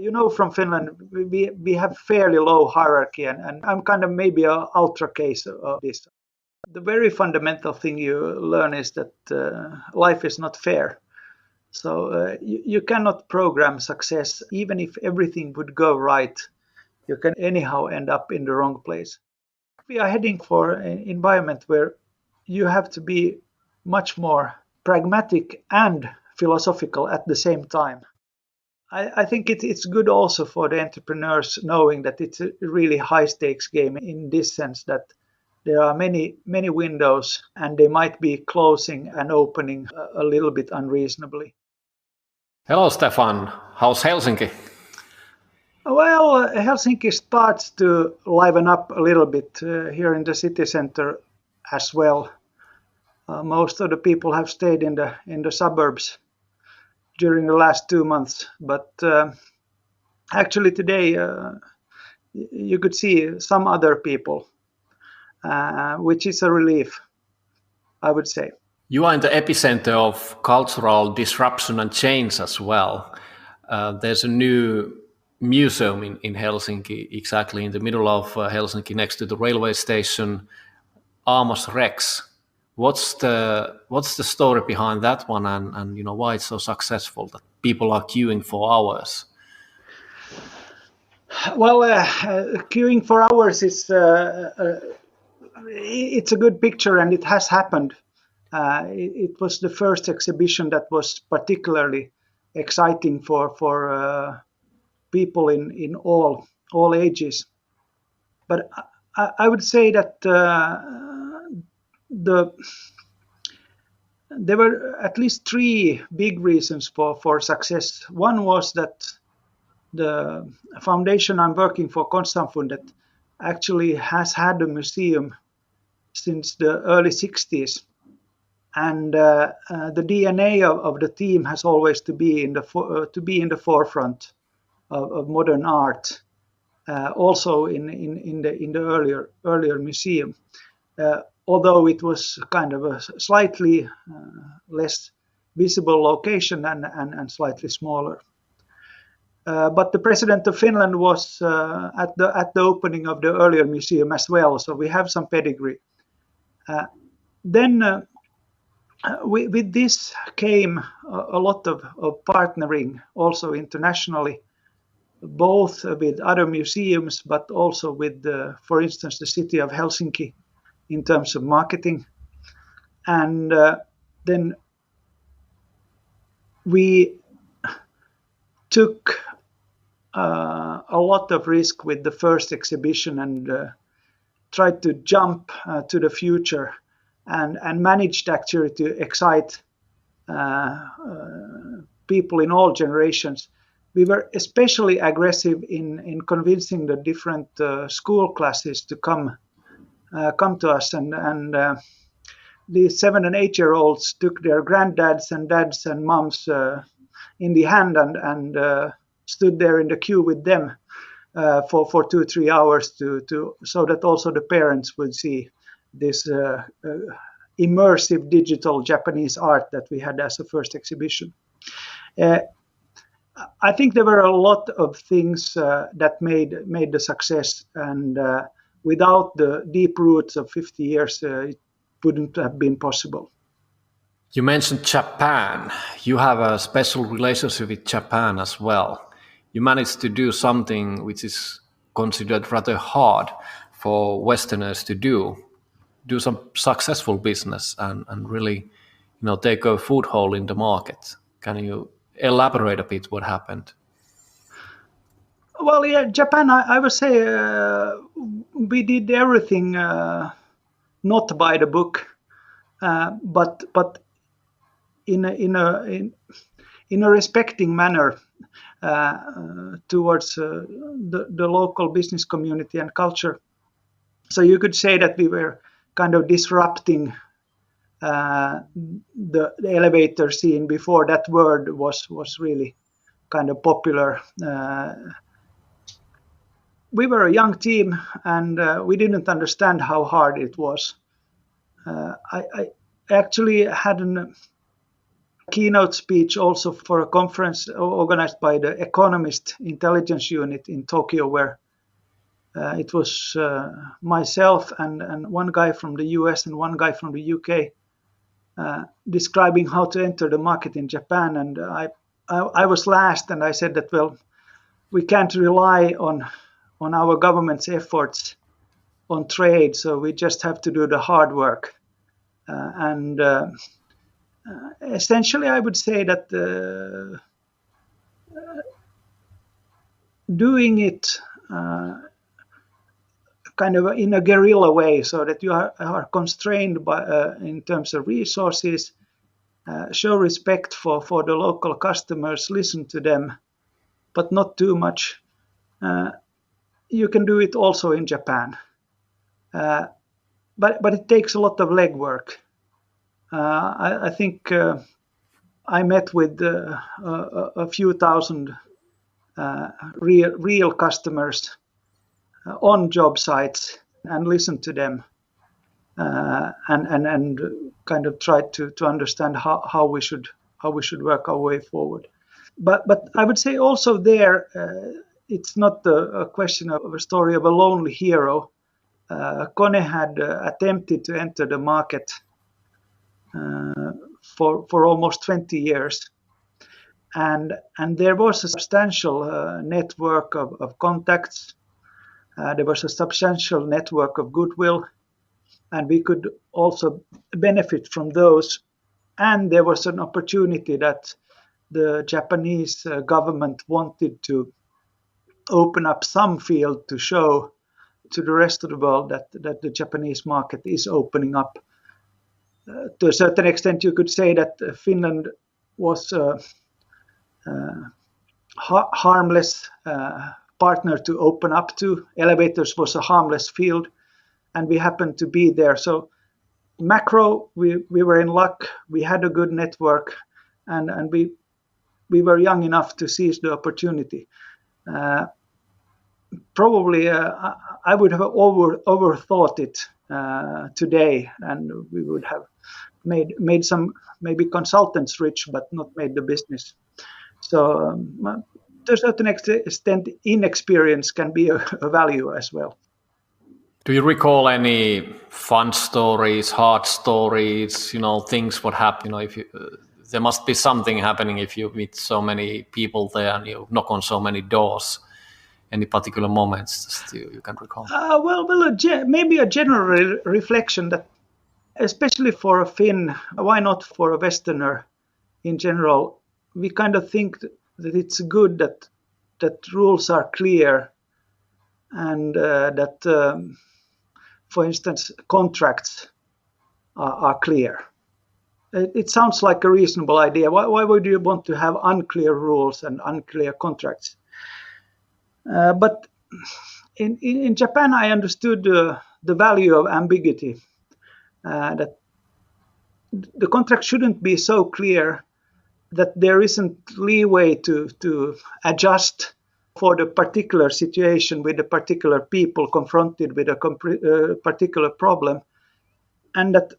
You know, from Finland, we have fairly low hierarchy, and I'm kind of maybe a ultra case of this. The very fundamental thing you learn is that life is not fair. So you cannot program success. Even if everything would go right, you can anyhow end up in the wrong place. We are heading for an environment where you have to be much more pragmatic and philosophical at the same time. I think it's good also for the entrepreneurs knowing that it's a really high stakes game in this sense that there are many windows and they might be closing and opening a little bit unreasonably. Hello, Stefan. How's Helsinki? Well, Helsinki starts to liven up a little bit here in the city center as well. Most of the people have stayed in the suburbs during the last 2 months, but actually today you could see some other people, which is a relief, I would say. You are in the epicenter of cultural disruption and change as well. There's a new museum in Helsinki, exactly in the middle of Helsinki, next to the railway station, Amos Rex. What's the story behind that one, and why it's so successful that people are queuing for hours? Well, queuing for hours is it's a good picture, and it has happened. It was the first exhibition that was particularly exciting for people in all ages. But I would say that there were at least 3 big reasons for success. One was that the foundation I'm working for, Konstsamfundet, actually has had a museum since the early 60s. And the DNA of the team has always to be in the forefront of modern art, also in the earlier museum. Although it was kind of a slightly less visible location and slightly smaller. But the president of Finland was at the opening of the earlier museum as well, so we have some pedigree. Then with this came a lot of partnering also internationally, both with other museums, but also with, for instance, the city of Helsinki in terms of marketing. And then we took a lot of risk with the first exhibition and tried to jump to the future and managed actually to excite people in all generations. We were especially aggressive in convincing the different school classes to come to us, and the 7 and 8-year-olds took their granddads and dads and moms in the hand and stood there in the queue with them for 2-3 hours to so that also the parents would see this immersive digital Japanese art that we had as a first exhibition. I think there were a lot of things that made the success, and without the deep roots of 50 years, it wouldn't have been possible. You mentioned Japan. You have a special relationship with Japan as well. You managed to do something which is considered rather hard for Westerners to do some successful business and really, take a foothold in the market. Can you elaborate a bit what happened? Well, yeah, Japan, I would say we did everything not by the book, but in a respecting manner towards the local business community and culture. So you could say that we were kind of disrupting the elevator scene before that word was really kind of popular. We were a young team, and we didn't understand how hard it was. I actually had keynote speech also for a conference organized by the Economist Intelligence Unit in Tokyo, where it was myself and one guy from the US and one guy from the UK describing how to enter the market in Japan. And I was last, and I said that, well, we can't rely on our government's efforts on trade, so we just have to do the hard work. And essentially, I would say that doing it kind of in a guerrilla way, so that you are constrained by in terms of resources, show respect for the local customers, listen to them, but not too much. You can do it also in Japan, but it takes a lot of legwork. I think I met with a few thousand real customers on job sites and listened to them and kind of tried to understand how we should work our way forward. But I would say also there, it's not a question of a story of a lonely hero. Kone had attempted to enter the market for almost 20 years. And there was a substantial network of contacts. There was a substantial network of goodwill, and we could also benefit from those. And there was an opportunity that the Japanese government wanted to open up some field to show to the rest of the world that the Japanese market is opening up. To a certain extent, you could say that Finland was a harmless partner to open up to. Elevators was a harmless field, and we happened to be there. So macro, we were in luck. We had a good network, and we were young enough to seize the opportunity. Probably I would have overthought it today, and we would have made some maybe consultants rich, but not made the business. So to a certain extent, inexperience can be a value as well. Do you recall any fun stories, hard stories, things what happen? If you, there must be something happening if you meet so many people there and you knock on so many doors. Any particular moments you can recall? Maybe a general reflection that, especially for a Finn, why not for a Westerner in general, we kind of think that it's good that rules are clear, and that, for instance, contracts are clear. It sounds like a reasonable idea. Why would you want to have unclear rules and unclear contracts? But in Japan, I understood the value of ambiguity, that the contract shouldn't be so clear that there isn't leeway to adjust for the particular situation with the particular people confronted with a particular problem, and that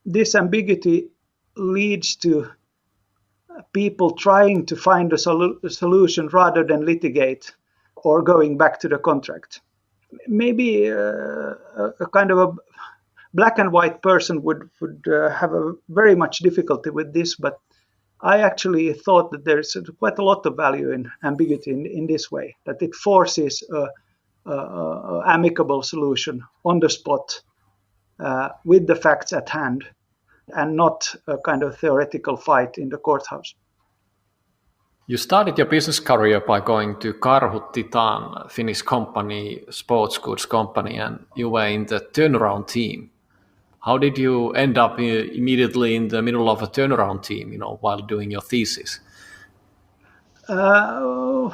this ambiguity leads to people trying to find a solution rather than litigate or going back to the contract. Maybe a kind of a black and white person would have a very much difficulty with this, but I actually thought that there's quite a lot of value in ambiguity in this way, that it forces a amicable solution on the spot with the facts at hand, and not a kind of theoretical fight in the courthouse. You started your business career by going to Karhut Titan, Finnish company, sports goods company, and you were in the turnaround team. How did you end up immediately in the middle of a turnaround team, while doing your thesis? Well,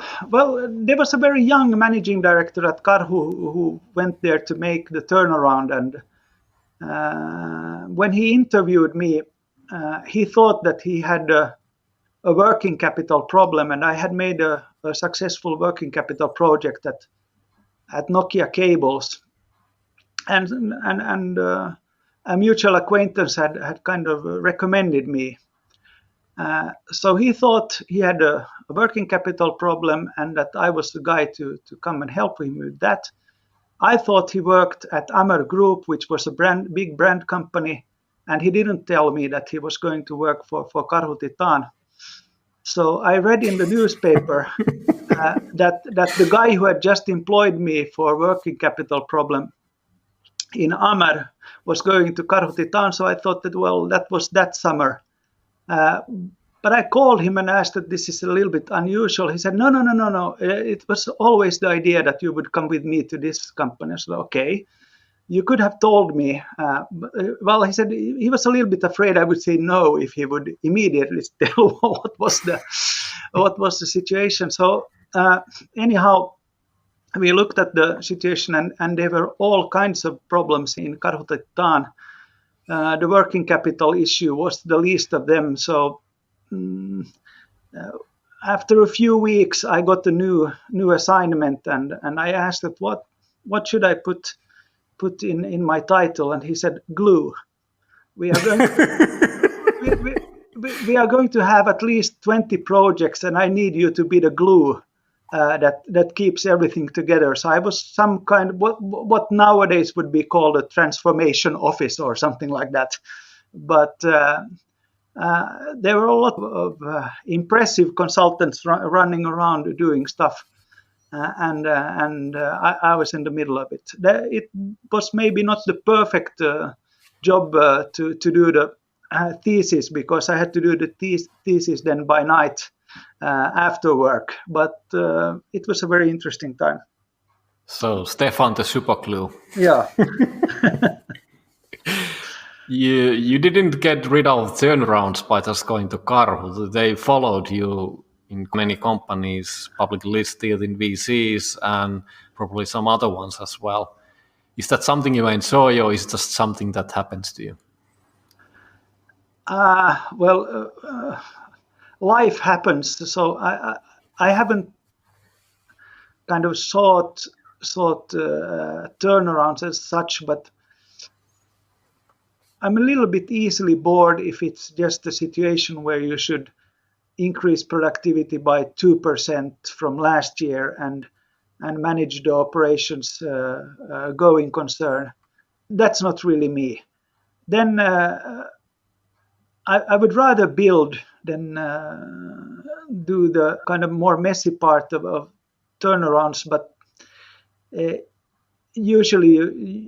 there was a very young managing director at Karhu who went there to make the turnaround, and when he interviewed me, he thought that he had a working capital problem, and I had made a successful working capital project at Nokia Cables, and a mutual acquaintance had kind of recommended me, So he thought he had a working capital problem and that I was the guy to come and help him with that. I thought he worked at Amer Group, which was a big brand company, and he didn't tell me that he was going to work for Karhu Titan. So I read in the newspaper that the guy who had just employed me for working capital problem in Amer was going to Karhu Titan. So I thought that, well, that was that summer. But I called him and asked that this is a little bit unusual. He said, no. It was always the idea that you would come with me to this company. So, okay, you could have told me. Well, he said he was a little bit afraid I would say no if he would immediately tell what was the situation. So anyhow, we looked at the situation and there were all kinds of problems in Karhu Titan. The working capital issue was the least of them. So after a few weeks, I got a new assignment, and I asked that what should I put in my title, and he said glue. We are going we are going to have at least 20 projects, and I need you to be the glue that keeps everything together. So I was some kind of what nowadays would be called a transformation office or something like that. But there were a lot of impressive consultants running around doing stuff, and I was in the middle of it. It was maybe not the perfect job to do the thesis, because I had to do the thesis then by night after work, but it was a very interesting time. So Stefan the super glue. Yeah. You didn't get rid of turnarounds by just going to Karhu. They followed you in many companies, publicly listed in VCs, and probably some other ones as well. Is that something you enjoy, or is it just something that happens to you? Life happens. So I haven't kind of sought turnarounds as such, but I'm a little bit easily bored if it's just a situation where you should increase productivity by 2% from last year and manage the operations going concern. That's not really me. Then I would rather build than do the kind of more messy part of turnarounds. But usually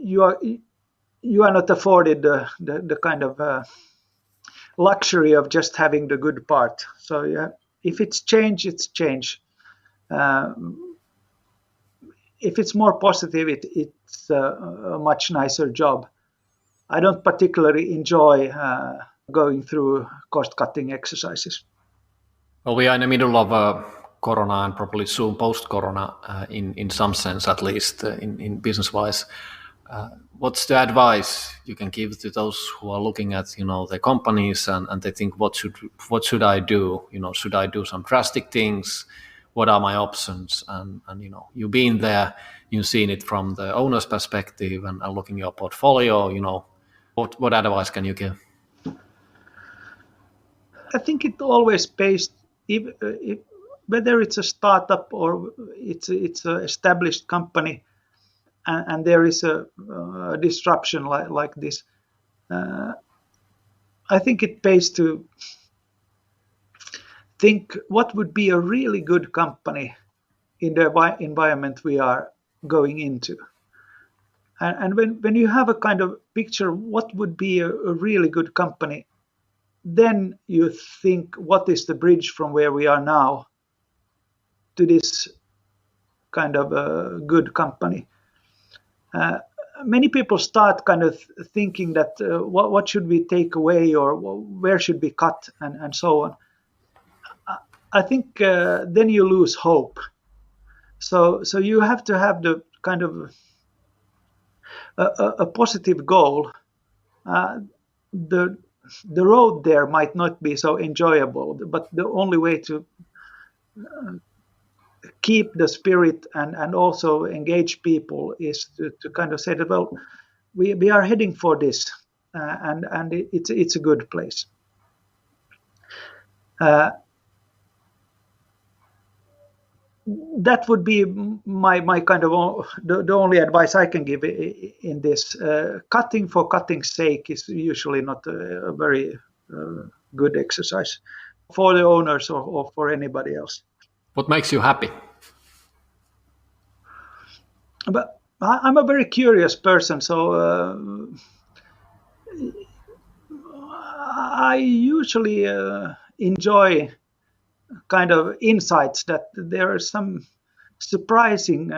you are not afforded the kind of luxury of just having the good part. So yeah, if it's change, it's change. If it's more positive, it's a much nicer job. I don't particularly enjoy going through cost-cutting exercises. Well, we are in the middle of Corona and probably soon post-Corona, in some sense, at least in business-wise. What's the advice you can give to those who are looking at, their companies and they think, what should I do? Should I do some drastic things? What are my options? And you've been there, you've seen it from the owner's perspective and looking at your portfolio. What advice can you give? I think it always pays, whether it's a startup or it's an established company, and there is a disruption like this. I think it pays to think what would be a really good company in the environment we are going into. And when you have a kind of picture, what would be a really good company, then you think, what is the bridge from where we are now to this kind of a good company? Many people start kind of thinking that what should we take away, or where should we cut, and so on. I think then you lose hope. So you have to have the kind of a positive goal. The road there might not be so enjoyable, but the only way to keep the spirit and also engage people is to kind of say that, well, we are heading for this, and it's a good place. That would be my kind of the only advice I can give in this. Cutting for cutting's sake is usually not a very good exercise for the owners or for anybody else. What makes you happy? But I'm a very curious person, so I usually enjoy kind of insights that there are some surprising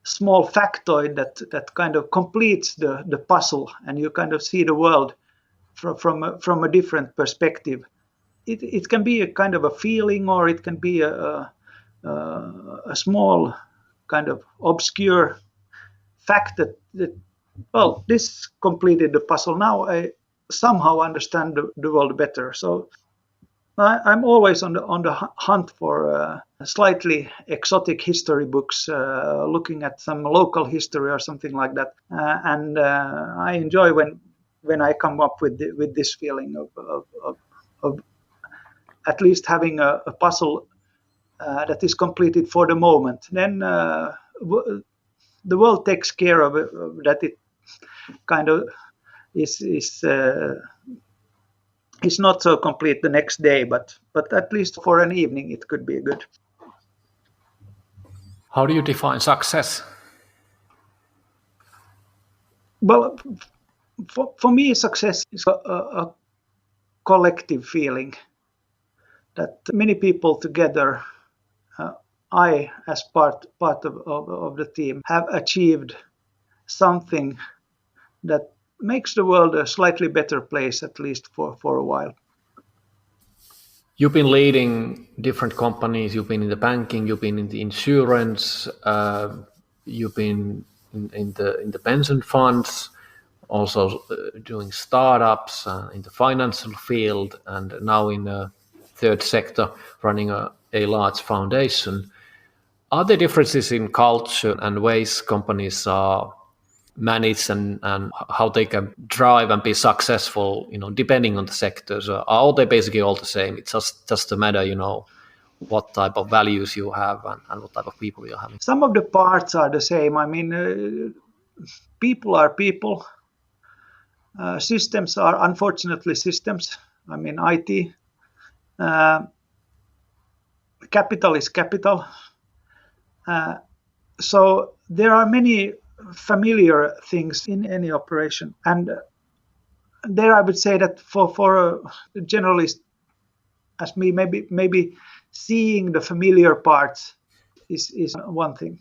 small factoid that kind of completes the puzzle, and you kind of see the world from a different perspective. It can be a kind of a feeling, or it can be a small kind of obscure fact that well, this completed the puzzle. Now I somehow understand the world better. So I'm always on the hunt for slightly exotic history books, looking at some local history or something like that, and I enjoy when I come up with this feeling of at least having a puzzle that is completed for the moment. Then the world takes care of it, that it kind of is not so complete the next day, but at least for an evening it could be good. How do you define success? Well, for me, success is a collective feeling that many people together, I as part of the team, have achieved something that makes the world a slightly better place, at least for a while. You've been leading different companies. You've been in the banking. You've been in the insurance. You've been in the pension funds, also doing startups in the financial field, and now in the third sector, running a large foundation. Are there differences in culture and ways companies are managed and how they can drive and be successful, depending on the sectors? Are they basically all the same? It's just a matter, what type of values you have and what type of people you're having. Some of the parts are the same. I mean, people are people. Systems are unfortunately systems. I mean, IT. Capital is capital. So there are many familiar things in any operation, and there I would say that for a generalist as me, maybe seeing the familiar parts is one thing.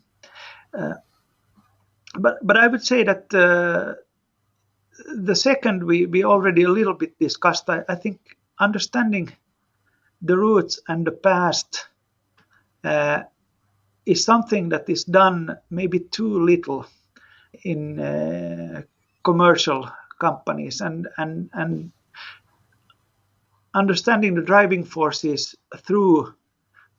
But I would say that the second we already a little bit discussed. I think understanding the roots and the past is something that is done maybe too little in commercial companies, and understanding the driving forces through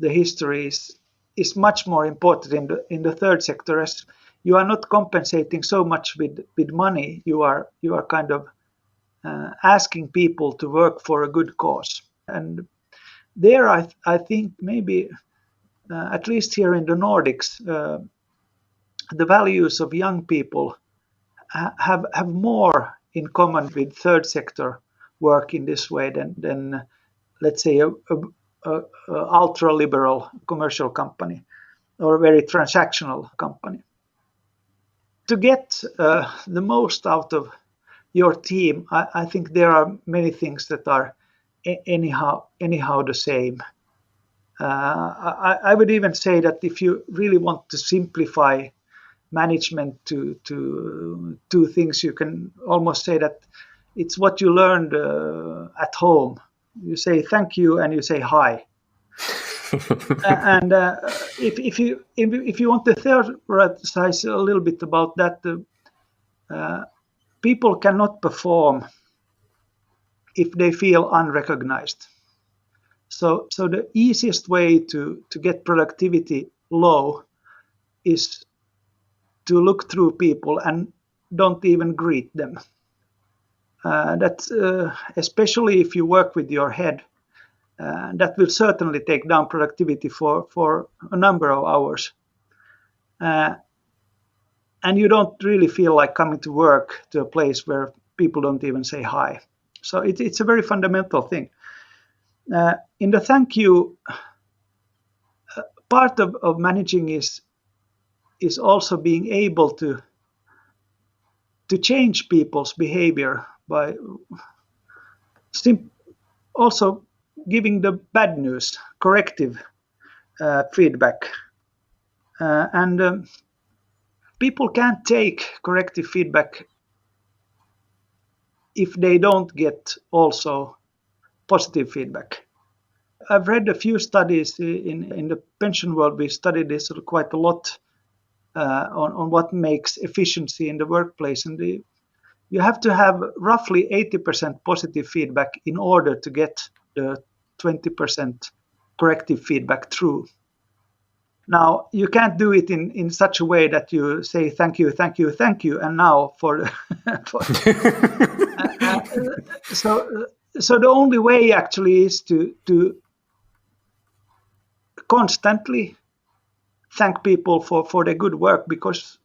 the histories is much more important in the third sector, as you are not compensating so much with money. You are kind of asking people to work for a good cause, and there I think maybe at least here in the Nordics, the values of young people have more in common with third sector work in this way than let's say a ultra liberal commercial company or a very transactional company. To get the most out of your team, I think there are many things that are anyhow the same. I would even say that if you really want to simplify management to two things, you can almost say that it's what you learned at home. You say thank you and you say hi. And if you want to theorize a little bit about that, people cannot perform if they feel unrecognized. So the easiest way to get productivity low is to look through people and don't even greet them. that especially if you work with your head, that will certainly take down productivity for a number of hours. And you don't really feel like coming to work to a place where people don't even say hi. So it's a very fundamental thing. In the thank you, part of managing is also being able to change people's behavior by also giving the bad news, corrective feedback. And people can't take corrective feedback if they don't get also positive feedback. I've read a few studies in the pension world. We studied this quite a lot on what makes efficiency in the workplace. And you have to have roughly 80% positive feedback in order to get the 20% corrective feedback through. Now, you can't do it in such a way that you say thank you, thank you, thank you, and now so the only way actually is to constantly thank people for their good work, because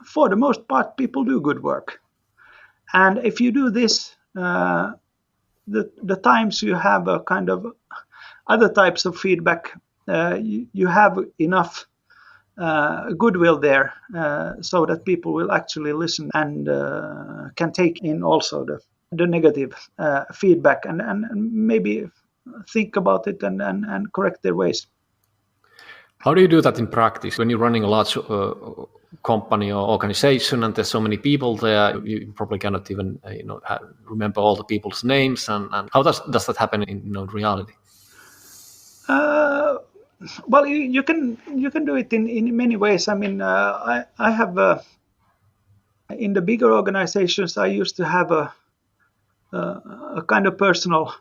for the most part people do good work. And if you do this, the times you have a kind of other types of feedback, you have enough goodwill there so that people will actually listen and can take in also the negative feedback and maybe think about it and correct their ways. How do you do that in practice when you're running a large company or organization and there's so many people there? You probably cannot even remember all the people's names. And how does that happen in reality? Well, you can do it in many ways. I mean, I have in the bigger organizations, I used to have a kind of personal,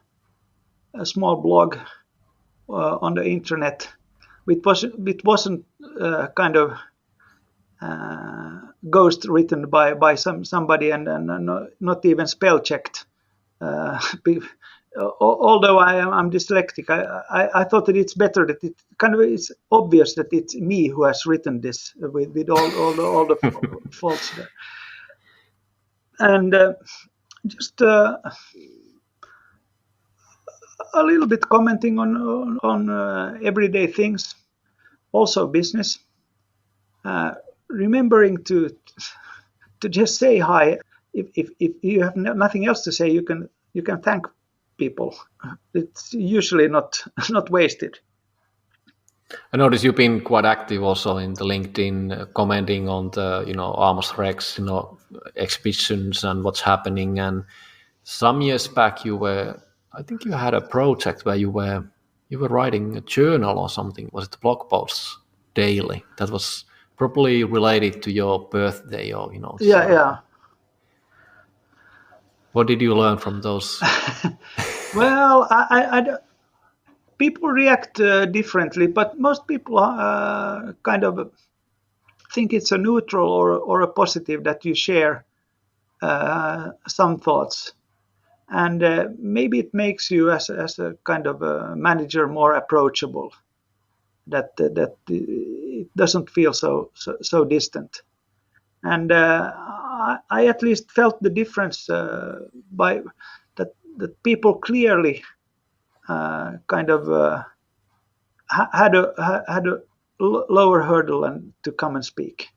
a small blog on the internet. It wasn't kind of ghost written by somebody and not even spell checked. Although I'm dyslexic, I thought that it's better that it kind of is obvious that it's me who has written this with all the faults there. And just a little bit commenting on everyday things, also business. Remembering to just say hi. If you have nothing else to say, you can thank people. It's usually not wasted. I notice you've been quite active also in the LinkedIn, commenting on the Amos Rex exhibitions and what's happening. And some years back, I think you had a project where you were writing a journal or something. Was it the blog posts daily? That was probably related to your birthday or Yeah. What did you learn from those? Well, I people react differently, but most people kind of think it's a neutral or a positive that you share some thoughts, and maybe it makes you as a kind of a manager more approachable. That it doesn't feel so distant, and I at least felt the difference by that people clearly kind of had a lower hurdle and to come and speak,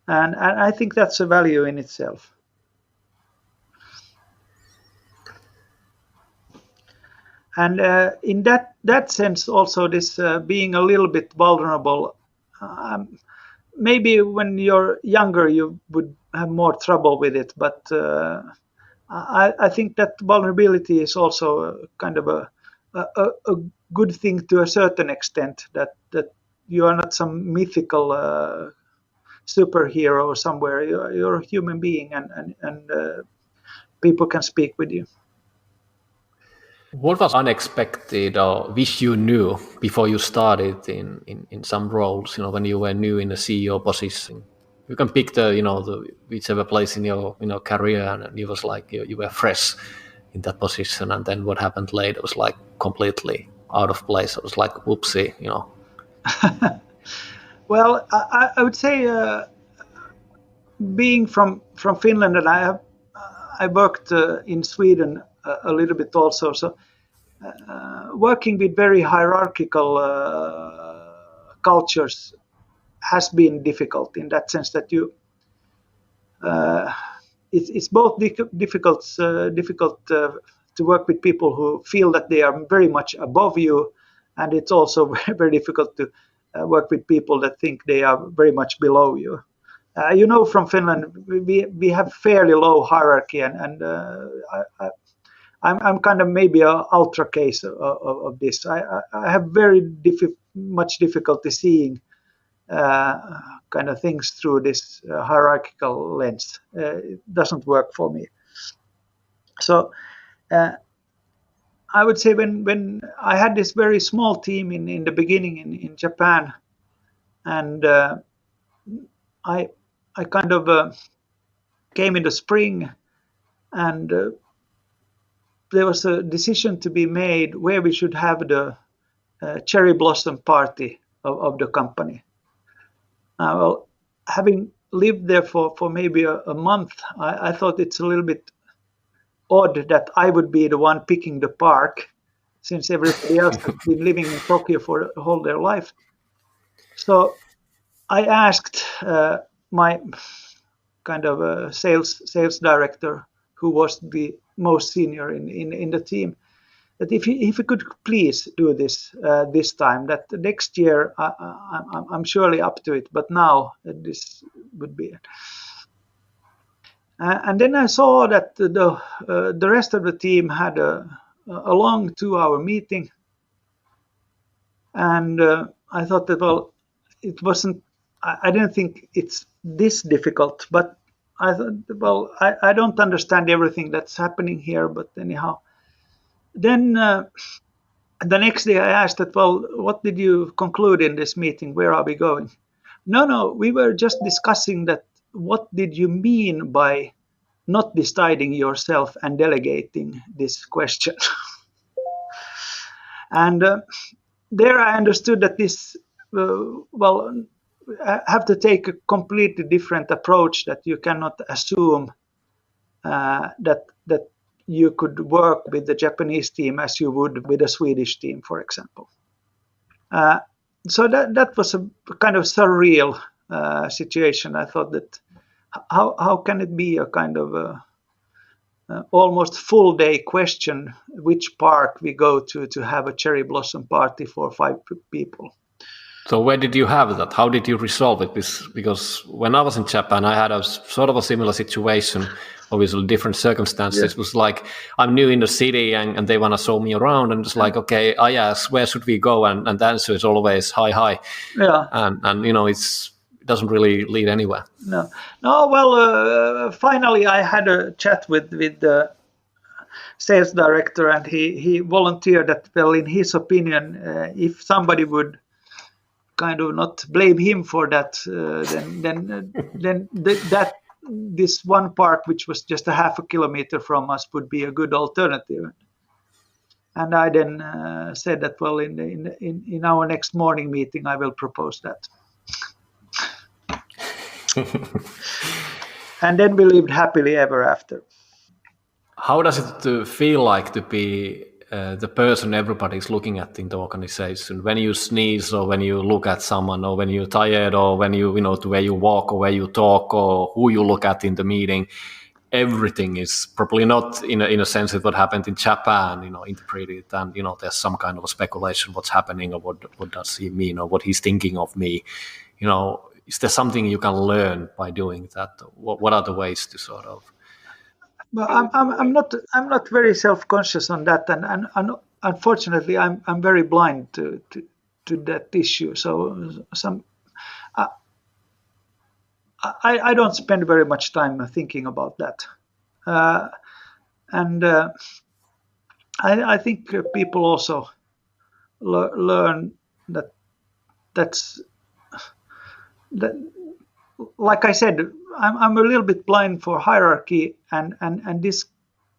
and I think that's a value in itself. And in that sense, also this being a little bit vulnerable. Maybe when you're younger, you would have more trouble with it, but I think that vulnerability is also kind of a good thing to a certain extent. That you are not some mythical superhero somewhere. You're a human being, and people can speak with you. What was unexpected or wish you knew before you started in some roles, when you were new in the CEO position? You can pick the whichever place in your career, and it was like you were fresh in that position, and then what happened later was like completely out of place. It was like whoopsie. Well, I would say being from Finland, and I worked in Sweden a little bit also. So working with very hierarchical cultures has been difficult in that sense that it's both difficult to work with people who feel that they are very much above you, and it's also very difficult to work with people that think they are very much below you. From Finland, we have fairly low hierarchy, and I'm kind of maybe a ultra case of this. I have very much difficulty seeing kind of things through this hierarchical lens. It doesn't work for me. So I would say when I had this very small team in the beginning in Japan, and I kind of came in the spring, and there was a decision to be made where we should have the cherry blossom party of the company. Well, having lived there for maybe a month, I thought it's a little bit odd that I would be the one picking the park, since everybody else has been living in Tokyo for whole their life. So I asked my kind of sales director, who was the most senior in the team, that if he could please do this time, that next year I'm surely up to it, but now this would be it. And then I saw that the rest of the team had a long 2-hour meeting, and I thought that, well, it wasn't. I didn't think it's this difficult, but I thought, well, I don't understand everything that's happening here, but anyhow. Then the next day I asked that, well, what did you conclude in this meeting? Where are we going? No, we were just discussing that. What did you mean by not deciding yourself and delegating this question? And there I understood that this, have to take a completely different approach, that you cannot assume that you could work with the Japanese team as you would with a Swedish team, for example. So that was a kind of surreal situation. I thought that how can it be a kind of almost full day question which park we go to have a cherry blossom party for 5 people? So where did you have that? How did you resolve it? Because when I was in Japan, I had a sort of a similar situation, obviously different circumstances. Yeah. It was like, I'm new in the city and they want to show me around, and it's like, okay, I ask, where should we go? And the answer is always hi. Yeah. And it doesn't really lead anywhere. No. Well, finally I had a chat with the sales director, and he volunteered that, well, in his opinion, if somebody would kind of not blame him for that, then this one park, which was just a half a kilometer from us, would be a good alternative. And I then said that, well, in our next morning meeting, I will propose that. And then we lived happily ever after. How does it feel like to be the person everybody's looking at in the organization? When you sneeze, or when you look at someone, or when you're tired, or when you to where you walk, or where you talk, or who you look at in the meeting, everything is probably not in a sense of what happened in Japan, interpreted, and there's some kind of a speculation what's happening, or what does he mean, or what he's thinking of me. Is there something you can learn by doing that? What are the ways to sort of? Well, I'm not very self-conscious on that, and unfortunately I'm very blind to that issue. So I don't spend very much time thinking about that, and I think people also learn that like I said, I'm a little bit blind for hierarchy, and this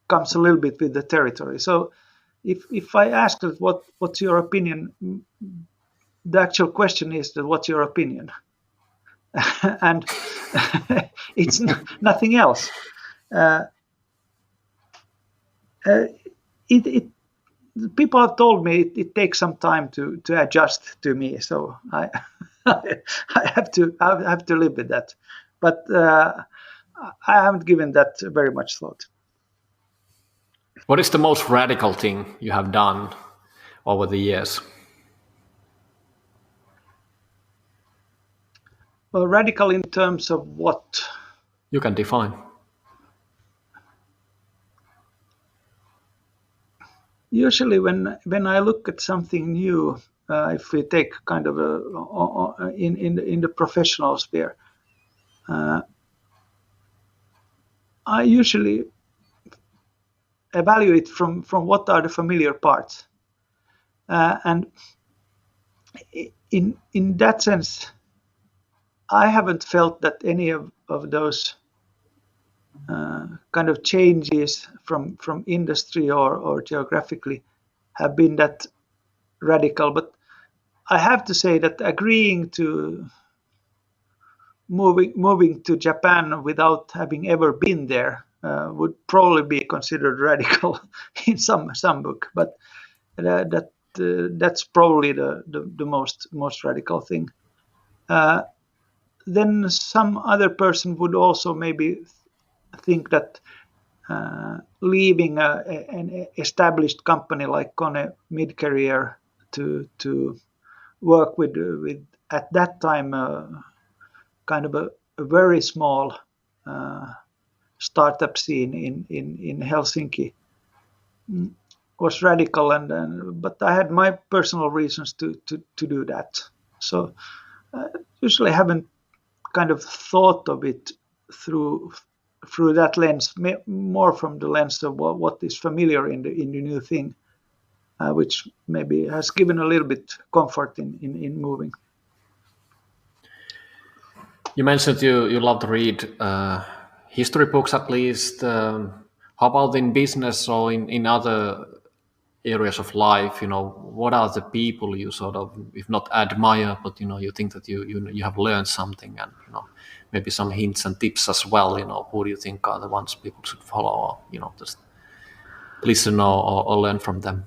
comes a little bit with the territory. So if I ask that what's your opinion, the actual question is that what's your opinion, and it's nothing else. Uh, uh, it people have told me it takes some time to adjust to me, so I I have to live with that. But I haven't given that very much thought. What is the most radical thing you have done over the years? Well, radical in terms of what? You can define. Usually, when I look at something new, if we take kind of in the professional sphere, I usually evaluate from what are the familiar parts, and in that sense, I haven't felt that any of those kind of changes from industry or geographically have been that radical. But I have to say that agreeing to moving to Japan without having ever been there would probably be considered radical in some book. But that's probably the most radical thing. Then some other person would also maybe think that leaving an established company like Kone mid-career to work with at that time kind of a very small startup scene in Helsinki was radical, and but I had my personal reasons to do that. So usually haven't kind of thought of it through that lens, more from the lens of what is familiar in the new thing, which maybe has given a little bit comfort in moving. You mentioned you love to read history books at least. How about in business or in other areas of life? What are the people you sort of, if not admire, but you think that you have learned something, and maybe some hints and tips as well. Who do you think are the ones people should follow, or just listen or learn from them?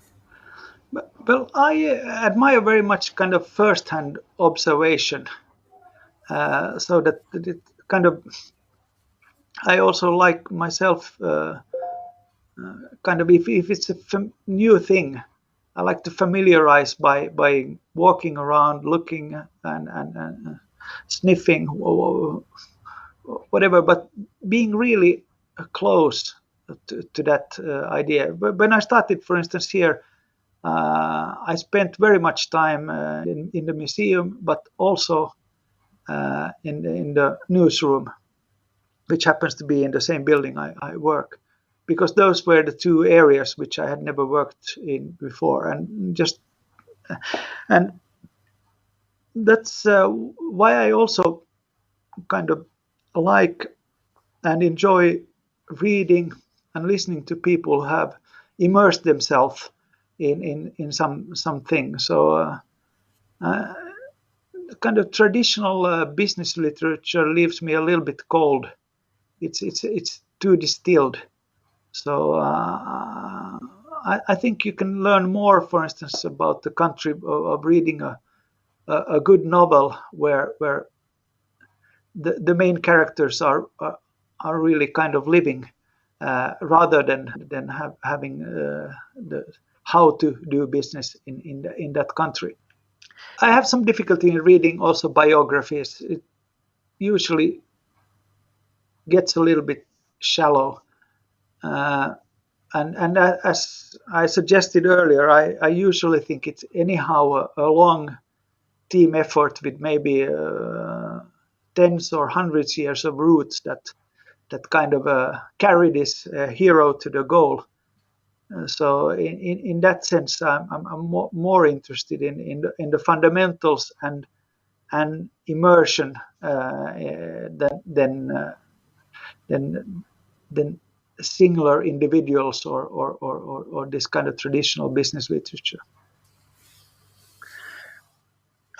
Well, I admire very much kind of first-hand observation, so that it kind of. I also like myself, kind of if it's a new thing, I like to familiarize by walking around, looking and sniffing or whatever, but being really close to that idea. But when I started, for instance, here, I spent very much time in the museum, but also in the newsroom, which happens to be in the same building I work, because those were the two areas which I had never worked in before, and that's why I also kind of like and enjoy reading and listening to people who have immersed themselves in something. So kind of traditional business literature leaves me a little bit cold. It's too distilled. So I think you can learn more, for instance, about the country of reading a good novel where the main characters are really kind of living, rather than having the how to do business in that country. I have some difficulty in reading also biographies. It usually gets a little bit shallow. And as I suggested earlier, I usually think it's anyhow a long team effort with maybe tens or hundreds years of roots that kind of carry this hero to the goal. So in that sense, I'm more interested in the fundamentals and and immersion than singular individuals or this kind of traditional business literature.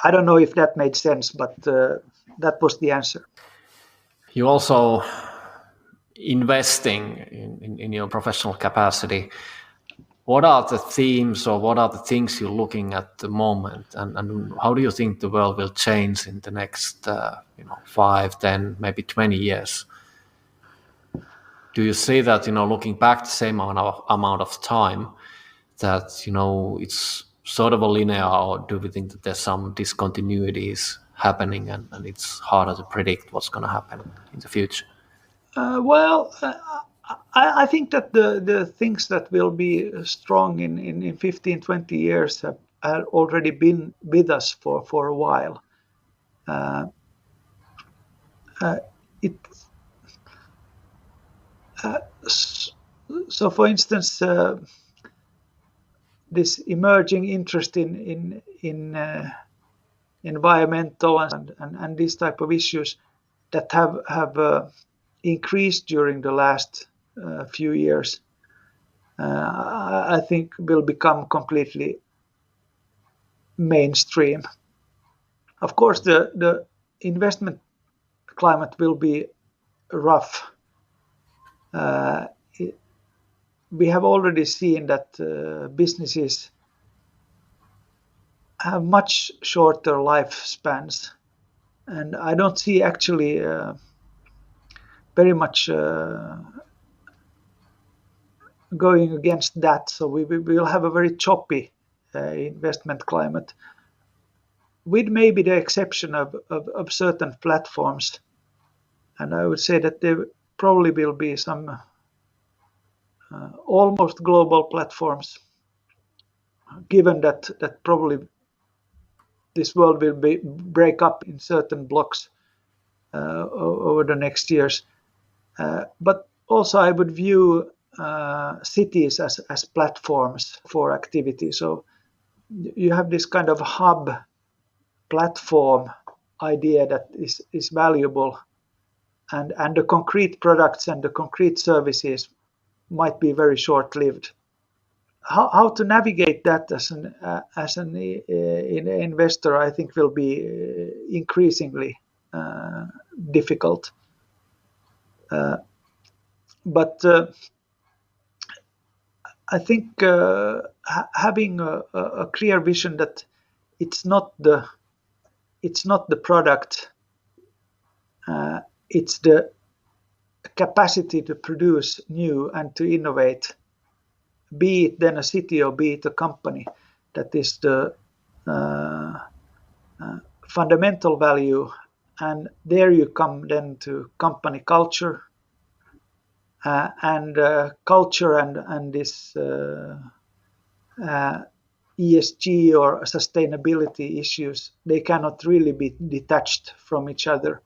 I don't know if that made sense, but that was the answer. You also investing in your professional capacity. What are the themes or what are the things you're looking at the moment, and how do you think the world will change in the next 5, 10, maybe 20 years? Do you see that, looking back the same amount of time, that, it's sort of a linear, or do we think that there's some discontinuities happening and it's harder to predict what's going to happen in the future? I think that the things that will be strong in 15, 20 years have already been with us for a while. So, for instance, this emerging interest in environmental and these type of issues that have increased during the last few years, I think will become completely mainstream. Of course, the investment climate will be rough. We have already seen that businesses have much shorter lifespans, and I don't see actually very much going against that. So we will have a very choppy investment climate, with maybe the exception of certain platforms. And I would say that there probably will be some almost global platforms, given that probably this world will break up in certain blocks over the next years. But also I would view cities as platforms for activity. So you have this kind of hub platform idea that is valuable, and the concrete products and the concrete services might be very short-lived. How to navigate that as an investor, I think, will be increasingly difficult. But I think having a clear vision that it's not the product, it's the capacity to produce new and to innovate, be it then a city or be it a company, that is the fundamental value. And there you come then to company culture, and culture and this ESG or sustainability issues, they cannot really be detached from each other.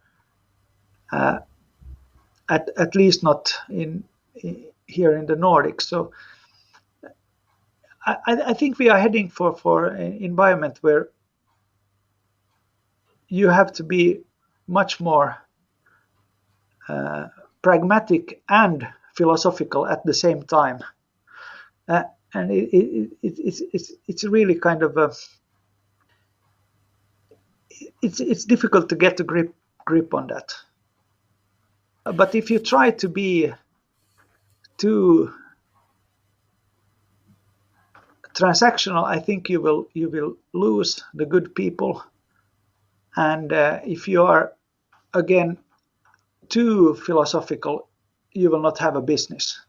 At least not here in the Nordics. So I think we are heading for an environment where you have to be much more pragmatic and philosophical at the same time, and it's really kind of it's difficult to get a grip on that. But if you try to be too transactional, I think you will lose the good people. And if you are again too philosophical, you will not have a business.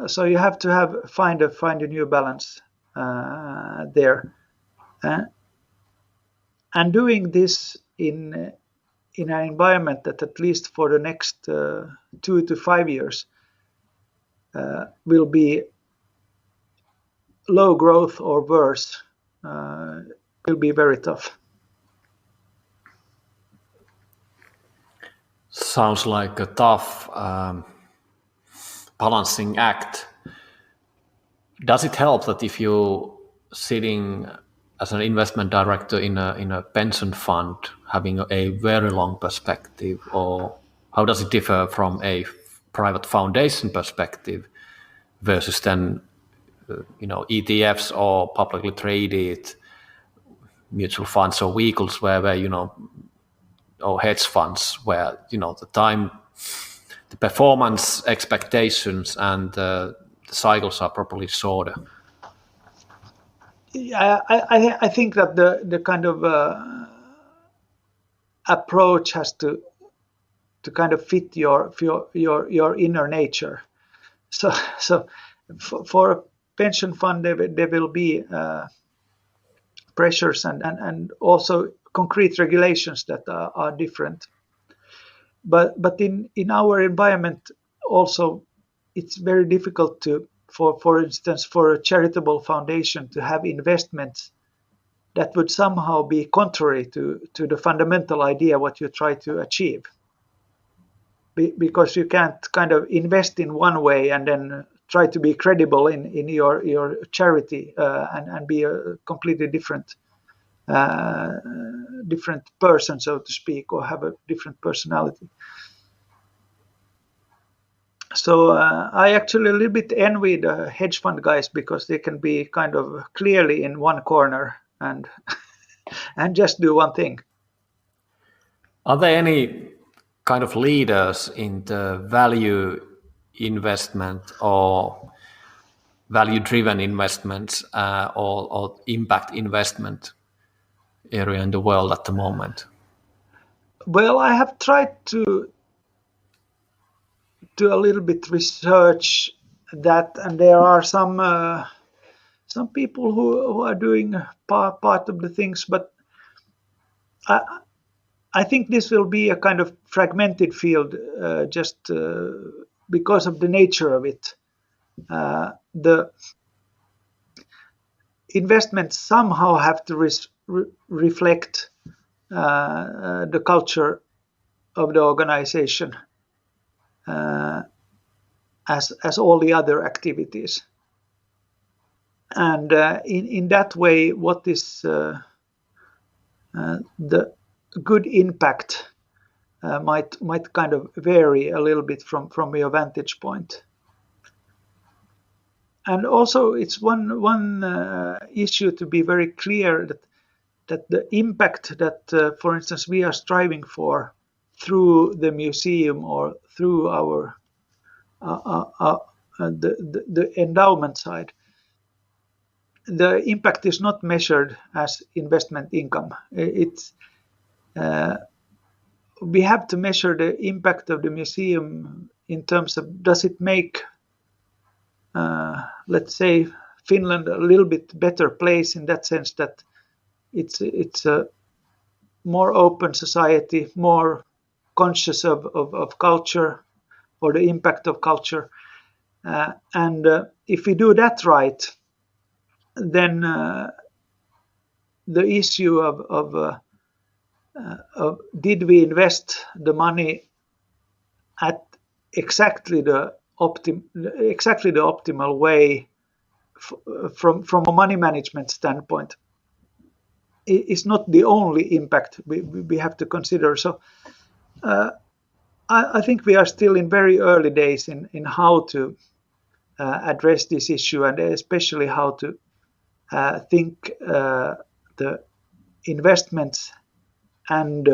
So you have to find a new balance there. And doing this in an environment that at least for the next 2 to 5 years will be low growth or worse, will be very tough. Sounds like a tough balancing act. Does it help that if you're sitting as an investment director in a pension fund, having a very long perspective, or how does it differ from a private foundation perspective versus then ETFs or publicly traded mutual funds or vehicles where or hedge funds where the performance expectations and the cycles are properly sorted? Yeah, I think that the kind of approach has to kind of fit your inner nature. So for a pension fund, there will be pressures and also concrete regulations that are different. But in our environment also, it's very difficult to, for instance, for a charitable foundation to have investments that would somehow be contrary to the fundamental idea what you try to achieve. Because you can't kind of invest in one way and then try to be credible in your charity and be a completely different person, so to speak, or have a different personality. So I actually a little bit envy the hedge fund guys because they can be kind of clearly in one corner and and just do one thing. Are there any kind of leaders in the value investment or value-driven investments or impact investment area in the world at the moment? Well, I have tried to do a little bit research that, and there are some people who are doing part of the things, but I think this will be a kind of fragmented field just because of the nature of it. The investments somehow have to reflect the culture of the organization as all the other activities. And in that way, what is the good impact might kind of vary a little bit from your vantage point. And also, it's one issue to be very clear that the impact that, for instance, we are striving for through the museum or through our the endowment side, the impact is not measured as investment income. It's we have to measure the impact of the museum in terms of, does it make let's say Finland a little bit better place in that sense that it's a more open society, more conscious of culture or the impact of culture, and if we do that right, then the issue of did we invest the money at exactly the optimal way from a money management standpoint is not the only impact we have to consider. So I think we are still in very early days in how to address this issue, and especially how to think the investments and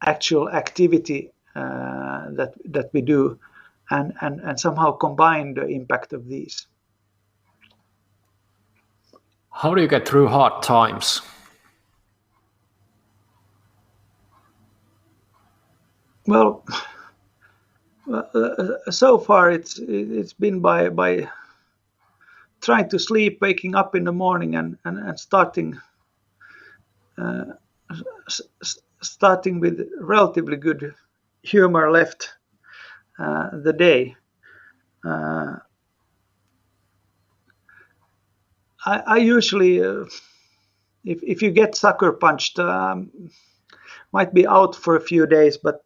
actual activity that we do and somehow combine the impact of these. How do you get through hard times? Well, so far it's been by trying to sleep, waking up in the morning, and starting with relatively good humor left the day. I usually, if you get sucker punched, might be out for a few days, but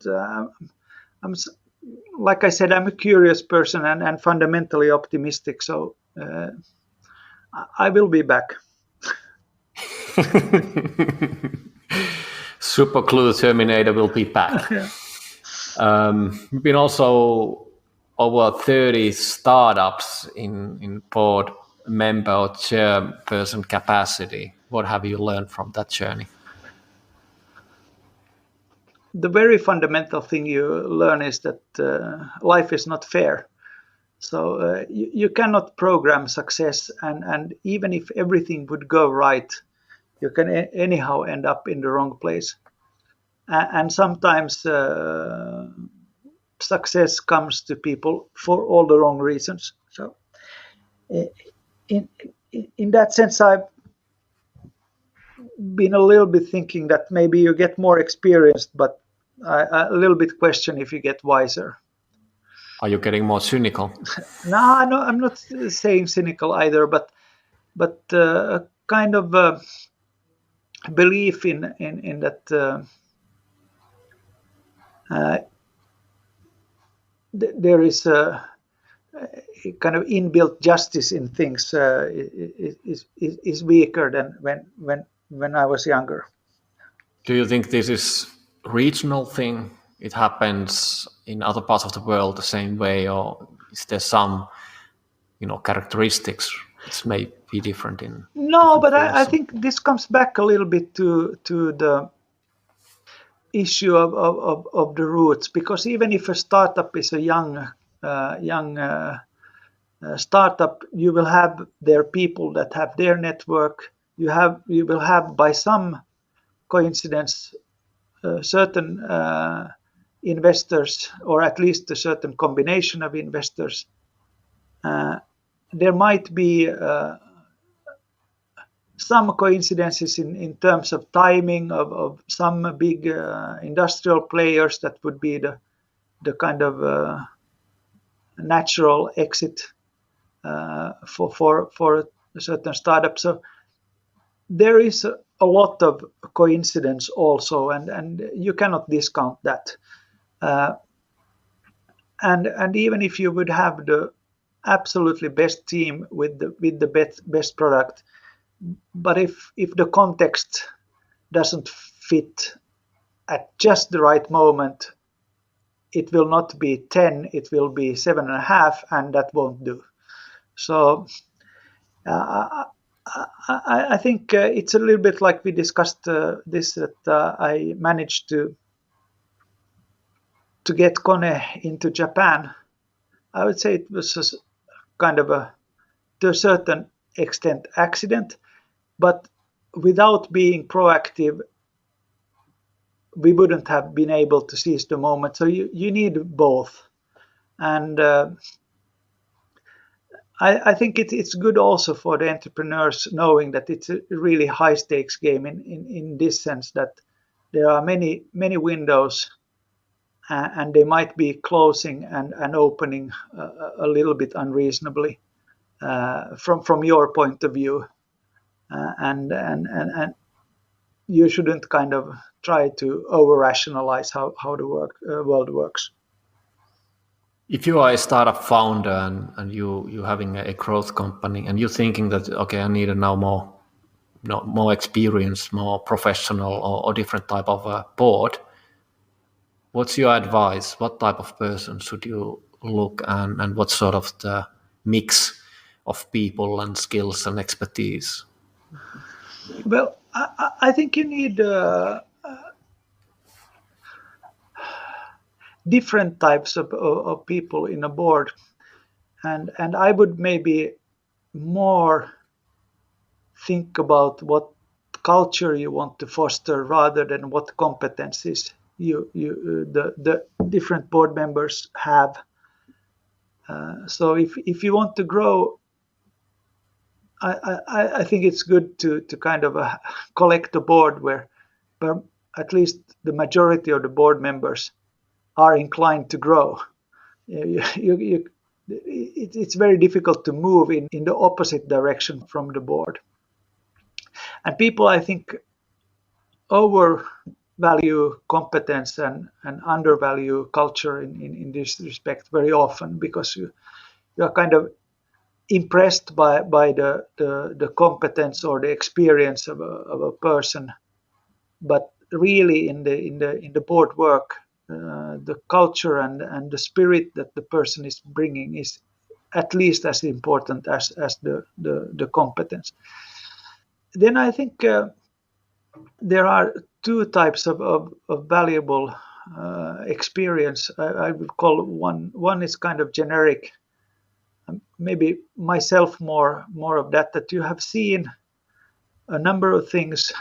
I'm, like I said, I'm a curious person and fundamentally optimistic, so I will be back. Super Glue Terminator will be back. Yeah. We've been also over 30 startups in board member or chairperson capacity. What have you learned from that journey? The very fundamental thing you learn is that life is not fair. So you cannot program success, and even if everything would go right, you can anyhow end up in the wrong place. And sometimes success comes to people for all the wrong reasons. So in in that sense, I've been a little bit thinking that maybe you get more experienced, but I a little bit question if you get wiser. Are you getting more cynical? No, I'm not saying cynical either, but a kind of belief in that there is a kind of inbuilt justice in things is weaker than when I was younger. Do you think this is regional thing? It happens in other parts of the world the same way, or is there some, characteristics which may be different in No, different but I fields? think this comes back a little bit to the issue of the roots, because even if a startup is a young startup, you will have their people that have their network. You will have by some coincidence certain investors, or at least a certain combination of investors. There might be some coincidences in terms of timing of some big industrial players that would be the kind of natural exit for a certain startup. So there is a lot of coincidence also, and you cannot discount that. And even if you would have the absolutely best team with the best product, but if the context doesn't fit at just the right moment, it will not be 10, it will be 7.5, and that won't do. So I think it's a little bit like we discussed this, that I managed to get Kone into Japan. I would say it was a kind of to a certain extent accident, but without being proactive, we wouldn't have been able to seize the moment. So you need both. And I think it's good also for the entrepreneurs knowing that it's a really high stakes game in this sense, that there are many windows, and they might be closing and opening a little bit unreasonably from your point of view, and you shouldn't kind of try to over rationalize how the world works. If you are a startup founder and you having a growth company and you're thinking that, okay, I need now more experience, more professional or different type of board, what's your advice? What type of person should you look, and what sort of the mix of people and skills and expertise? Well, I think you need different types of people in a board, and I would maybe more think about what culture you want to foster rather than what competencies the different board members have. So if you want to grow, I think it's good to kind of collect a board where at least the majority of the board members are inclined to grow. It's very difficult to move in the opposite direction from the board. And people, I think, overvalue competence and undervalue culture in this respect very often, because you are kind of impressed by the competence or the experience of a person, but really in the board work, the culture and the spirit that the person is bringing is at least as important as the competence. Then I think there are two types of valuable experience. I would call one is kind of generic, maybe myself more of that you have seen a number of things,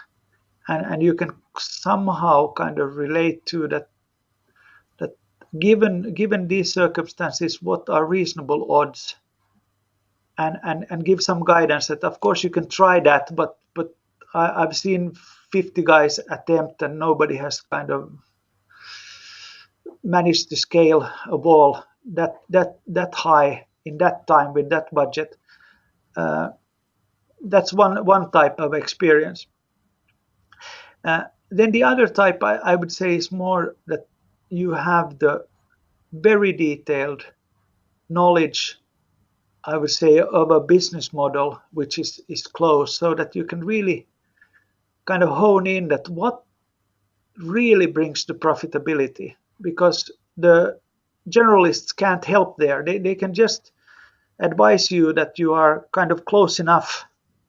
and you can somehow kind of relate to that given these circumstances, what are reasonable odds, and give some guidance that of course you can try that, but I've seen 50 guys attempt and nobody has kind of managed to scale a ball that high in that time with that budget. That's one type of experience. Then the other type I would say is more that you have the very detailed knowledge, I would say, of a business model which is close, so that you can really kind of hone in that what really brings the profitability, because the generalists can't help there. They can just advise you that you are kind of close enough.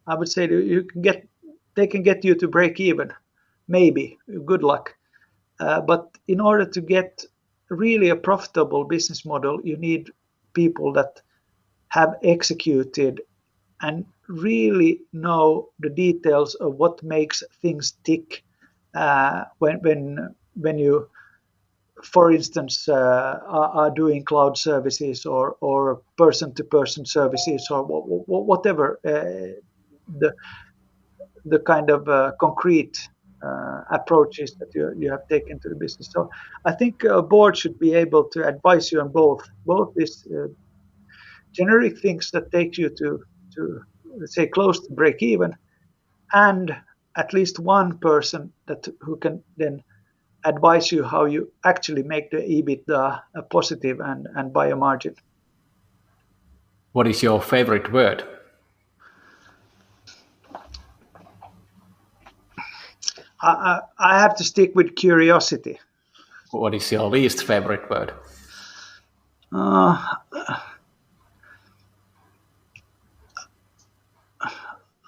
I would say they can get you to break even, maybe, good luck. But in order to get really a profitable business model, you need people that have executed and really know the details of what makes things tick when you, for instance, are doing cloud services or person-to-person services or whatever the kind of concrete approaches that you have taken to the business. So I think a board should be able to advise you on both these generic things that take you to let's say close to break even, and at least one person who can then advise you how you actually make the EBITDA positive and by a margin. What is your favorite word? I have to stick with curiosity. What is your least favorite word?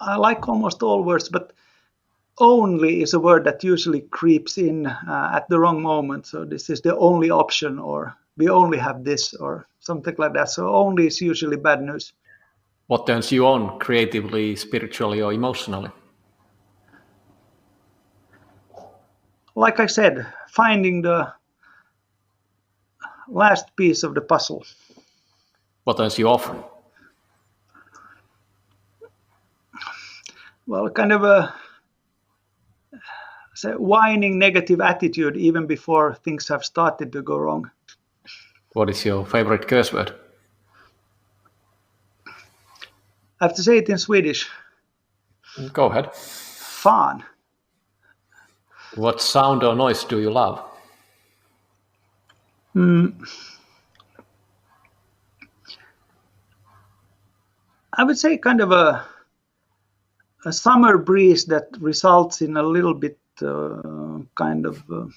I like almost all words, but only is a word that usually creeps in at the wrong moment. So this is the only option, or we only have this, or something like that. So only is usually bad news. What turns you on creatively, spiritually, or emotionally? Like I said, finding the last piece of the puzzle. What turns you off? Well, kind of a whining negative attitude even before things have started to go wrong. What is your favorite curse word? I have to say it in Swedish. Go ahead. Fan. What sound or noise do you love? I would say kind of a summer breeze that results in a little bit kind of a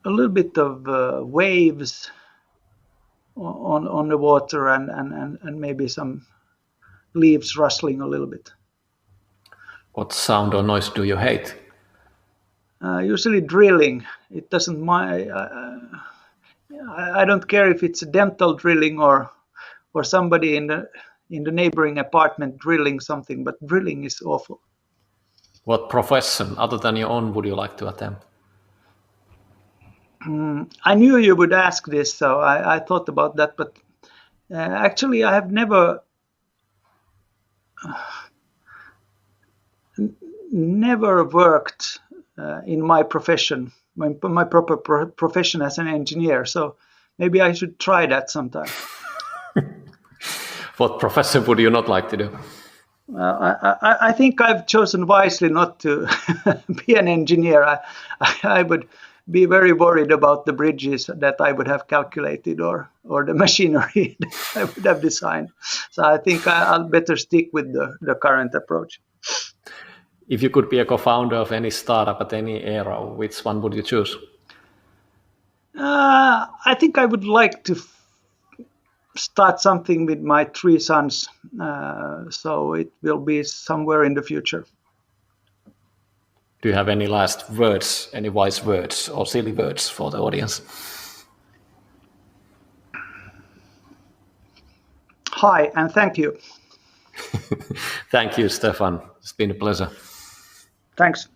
little bit of waves on the water and maybe some leaves rustling a little bit. What sound or noise do you hate? Usually drilling. It doesn't mind. I don't care if it's dental drilling or somebody in the neighboring apartment drilling something, but drilling is awful. What profession other than your own would you like to attempt? I knew you would ask this, so I thought about that, but actually I have never worked in my profession, my proper profession as an engineer, so maybe I should try that sometime. What profession would you not like to do? I think I've chosen wisely not to be an engineer. I would be very worried about the bridges that I would have calculated or the machinery that I would have designed. So I think I'll better stick with the current approach. If you could be a co-founder of any startup at any era, which one would you choose? I think I would like to start something with my 3 sons, so it will be somewhere in the future. Do you have any last words, any wise words or silly words for the audience? Hi, and thank you. Thank you, Stefan. It's been a pleasure. Thanks.